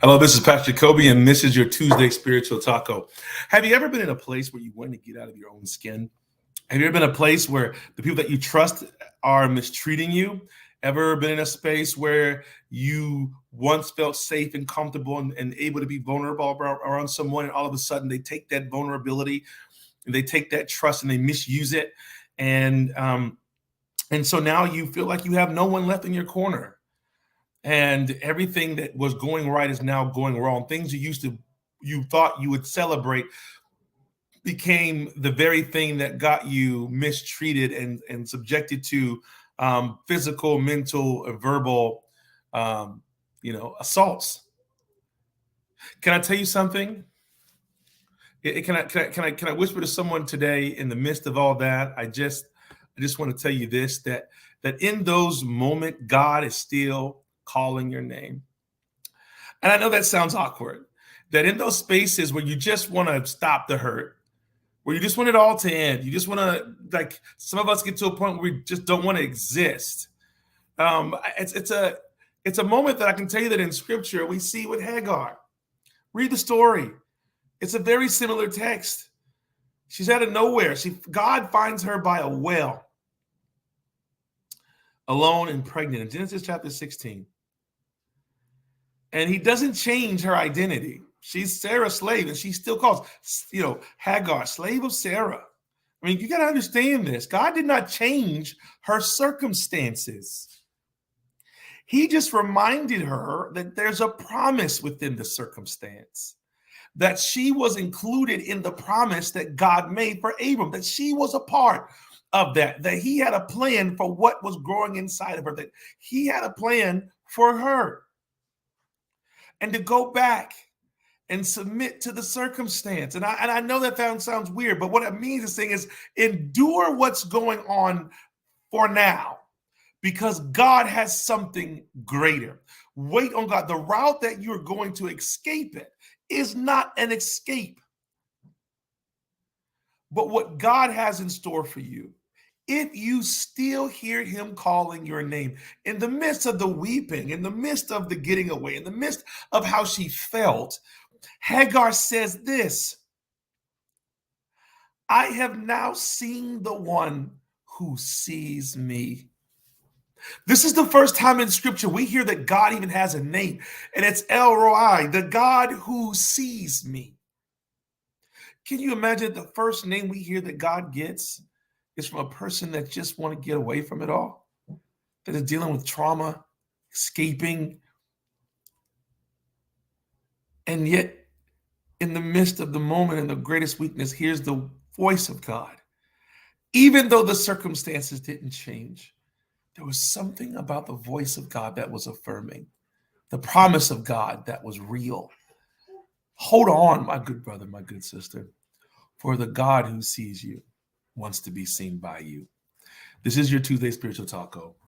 Hello, this is Pastor Kobe, and this is your Tuesday Spiritual Taco. Have you ever been in a place where you want to get out of your own skin? Have you ever been in a place where the people that you trust are mistreating you? Ever been in a space where you once felt safe and comfortable and able to be vulnerable around someone, and all of a sudden they take that vulnerability and they take that trust and they misuse it, and and so now you feel like you have no one left in your corner, and everything that was going right is now going wrong. Things you thought you would celebrate became the very thing that got you mistreated and subjected to physical, mental, and verbal, assaults. Can I tell you something? Can I whisper to someone today in the midst of all that? I just want to tell you this, that in those moments, God is still calling your name. And I know that sounds awkward, that in those spaces where you just want to stop the hurt, where you just want it all to end, you just want to, like, some of us get to a point where we just don't want to exist. It's a moment that I can tell you that in Scripture we see with Hagar. Read the story. It's a very similar text. She's out of nowhere. God finds her by a well, alone and pregnant, in Genesis chapter 16. And he doesn't change her identity. She's Sarah's slave, and she still calls, Hagar, slave of Sarah. I mean, you got to understand this. God did not change her circumstances. He just reminded her that there's a promise within the circumstance, that she was included in the promise that God made for Abram, that she was a part of that he had a plan for what was growing inside of her, that he had a plan for her. And to go back and submit to the circumstance. And I know that sounds weird, but what it means is saying is endure what's going on for now, because God has something greater. Wait on God. The route that you're going to escape it is not an escape, but what God has in store for you. If you still hear him calling your name in the midst of the weeping, in the midst of the getting away, in the midst of how she felt, Hagar says this: I have now seen the one who sees me. This is the first time in Scripture we hear that God even has a name, and it's El Roi, the God who sees me. Can you imagine the first name we hear that God gets is from a person that just want to get away from it all, that is dealing with trauma, escaping, and yet in the midst of the moment and the greatest weakness, here's the voice of God. Even though the circumstances didn't change, there was something about the voice of God that was affirming, the promise of God that was real. Hold on, my good brother, my good sister, for the God who sees you wants to be seen by you. This is your Tuesday Spiritual Taco.